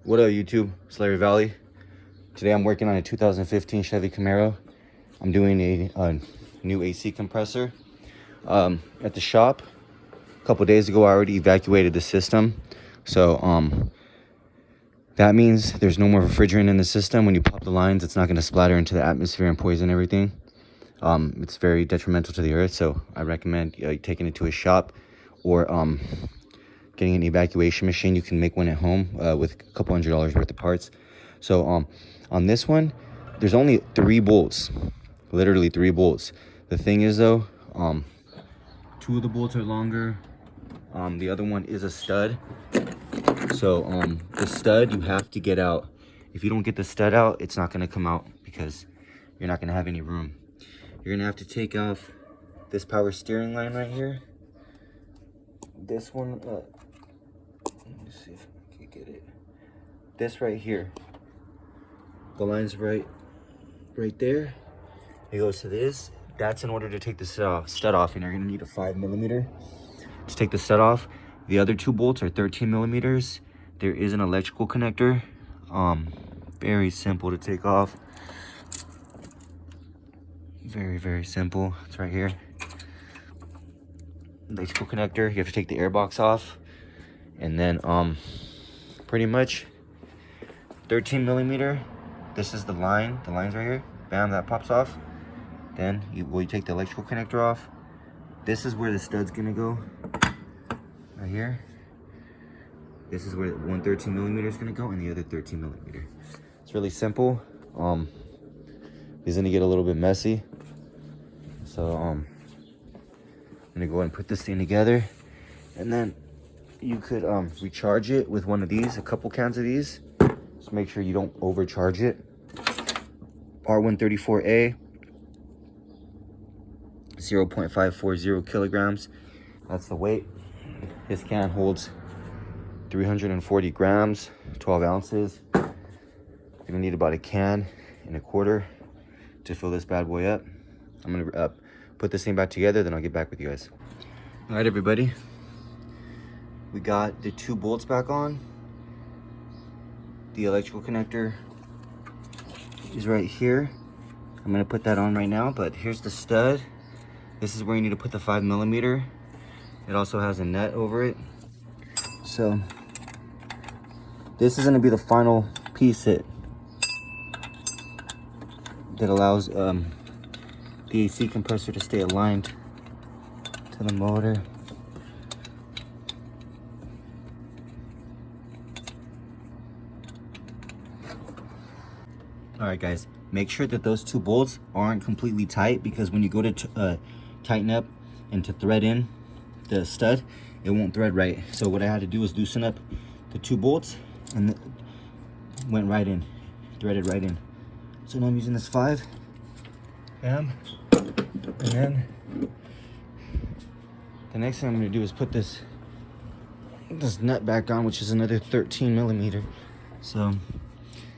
What up, YouTube? It's Larry Valley. Today I'm working on a 2015 Chevy Camaro. I'm doing a new AC compressor. At the shop, a couple days ago, I already evacuated the system. So that means there's no more refrigerant in the system. When you pop the lines, it's not going to splatter into the atmosphere and poison everything. It's very detrimental to the earth, so I recommend taking it to a shop or getting an evacuation machine. You can make one at home with a couple $100 worth of parts. So on this one, there's only 3 bolts, literally 3 bolts. The thing is though, 2 of the bolts are longer. The other one is a stud. So the stud you have to get out. If you don't get the stud out, it's not going to come out because you're not going to have any room. You're going to have to take off this power steering line right here. This one, let me see if I can get it. This right here, the line's right there. It goes to this. That's in order to take the stud off, and you're gonna need a 5mm to take the stud off. The other 2 bolts are 13mm. There is an electrical connector. Very simple to take off. Very simple. It's right here. Electrical connector. You have to take the airbox off, and then pretty much 13mm. This is the line. The line's right here. Bam, that pops off. Then you take the electrical connector off. This is where the stud's gonna go. Right here. This is where one 13mm is gonna go, and the other 13mm. It's really simple. It's gonna get a little bit messy. So I'm gonna go ahead and put this thing together, and then you could recharge it with one of these, a couple cans of these. Just make sure you don't overcharge it. R134A, 0.540 kilograms. That's the weight. This can holds 340 grams, 12 ounces. You're gonna need about a can and a quarter to fill this bad boy up. I'm gonna put this thing back together, then I'll get back with you guys. All right, everybody. We got the 2 bolts back on. The electrical connector is right here. I'm gonna put that on right now, but here's the stud. This is where you need to put the 5mm. It also has a nut over it. So this is gonna be the final piece that allows the AC compressor to stay aligned to the motor. All right, guys, make sure that those 2 bolts aren't completely tight, because when you go to tighten up and to thread in the stud, it won't thread right. So what I had to do was loosen up the 2 bolts, and it went right in, threaded right in. So now I'm using this 5, bam, and then the next thing I'm gonna do is put this nut back on, which is another 13mm. So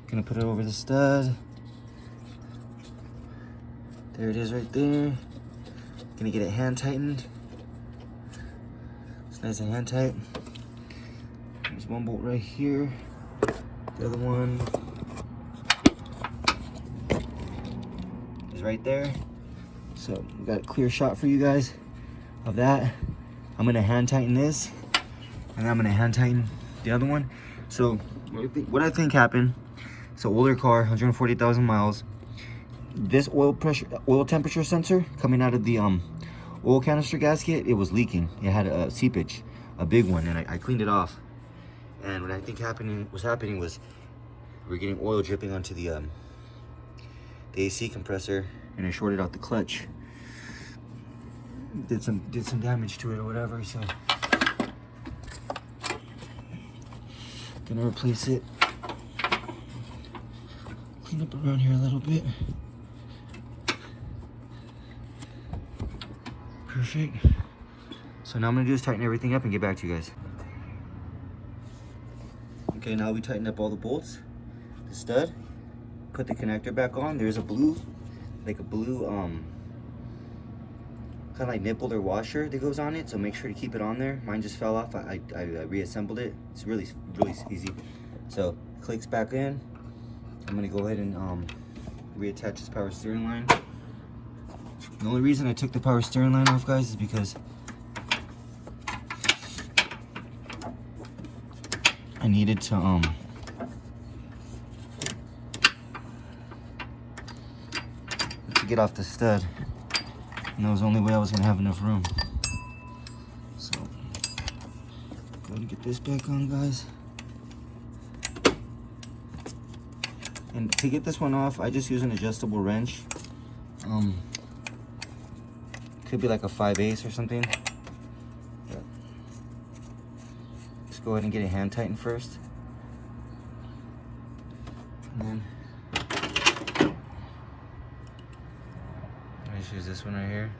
gonna put it over the stud. There it is right there. Gonna get it hand tightened. It's nice and hand tight. There's 1 bolt right here. The other one is right there. So we got a clear shot for you guys of that. I'm gonna hand tighten this, and I'm gonna hand tighten the other one. So what I think happened. So older car, 140,000 miles. This oil temperature sensor coming out of the oil canister gasket, it was leaking. It had a seepage, a big one, and I cleaned it off. And what I think was happening was we're getting oil dripping onto the AC compressor, and I shorted out the clutch. Did some damage to it or whatever. So gonna replace it. Clean up around here a little bit. Perfect. So now I'm gonna do is tighten everything up and get back to you guys. Okay, now we tighten up all the bolts, the stud, put the connector back on. There's a blue kind of like nipple or washer that goes on it, so make sure to keep it on there. Mine just fell off. I reassembled it. It's really easy. So clicks back in. I'm gonna go ahead and reattach this power steering line. The only reason I took the power steering line off, guys, is because I needed to get off the stud, and that was the only way I was gonna have enough room. So go ahead and get this back on, guys. And to get this one off, I just use an adjustable wrench. Could be like a 5/8 or something. But just go ahead and get it hand tightened first. And then I just use this one right here.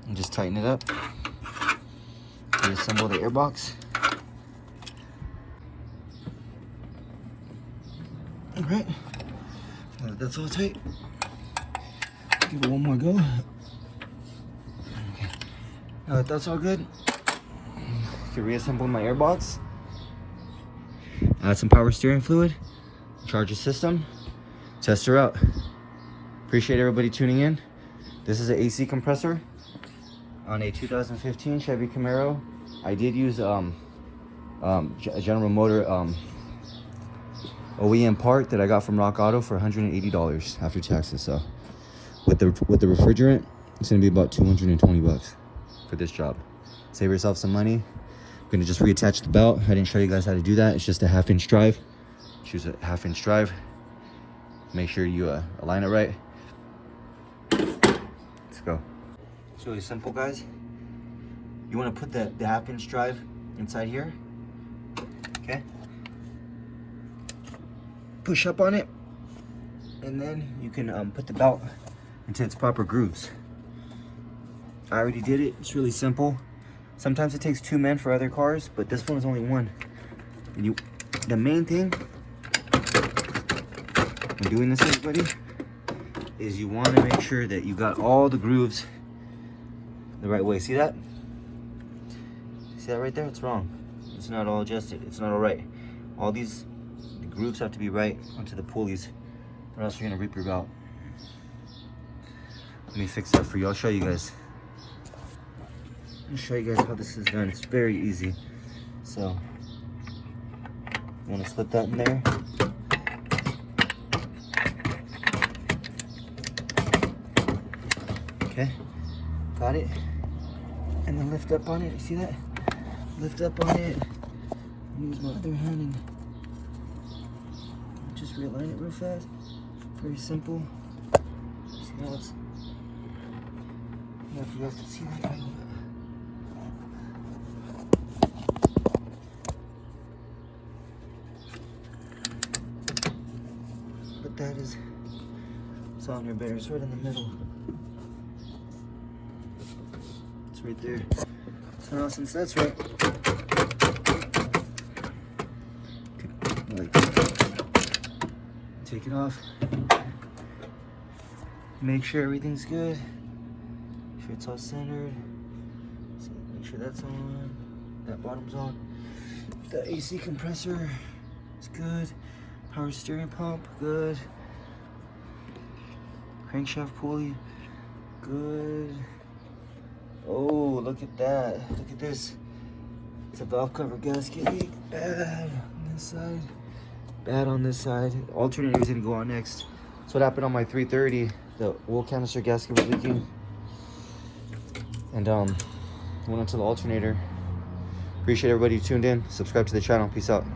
And just tighten it up. Reassemble the airbox. All right, now that that's all tight, give it one more go. Okay. Now that that's all good, I can reassemble my airbox, add some power steering fluid, charge the system, test her out. Appreciate everybody tuning in. This is an AC compressor on a 2015 Chevy Camaro. I did use a General Motor OEM part that I got from Rock Auto for $180 after taxes. So with the refrigerant, it's gonna be about 220 bucks for this job. Save yourself some money. I'm gonna just reattach the belt. I didn't show you guys how to do that. It's just a 1/2-inch drive. Choose a 1/2-inch drive. Make sure you align it right. Let's go. It's really simple, guys. You want to put the 1/2-inch drive inside here. Okay. Push up on it, and then you can put the belt into its proper grooves. I already did it. It's really simple. Sometimes it takes 2 men for other cars, but this one is only 1. And the main thing when doing this, everybody, is you want to make sure that you got all the grooves the right way. See that? See that right there? It's wrong. It's not all adjusted. It's not all right. All the grooves have to be right onto the pulleys, or else you're gonna rip your belt. Let me fix that for you. I'll show you guys. I'll show you guys how this is done. It's very easy. So you want to slip that in there. Okay, got it. And then lift up on it. You see that? Lift up on it. Use my other hand and just realign it real fast. Very simple. See how it's. Yeah, if you have to see that. But that is. It's on your bear. It's right in the middle. It's right there. So now since that's right, take it off. Make sure everything's good. Make sure it's all centered. So make sure that's on. That bottom's on. The AC compressor is good. Power steering pump, good. Crankshaft pulley, good. Oh, look at that. Look at this. It's a valve cover gasket leak. Bad on this side. Bad on this side. Alternator is gonna go on next. That's what happened on my 330. The oil canister gasket was leaking. And went onto the alternator. Appreciate everybody who tuned in. Subscribe to the channel. Peace out.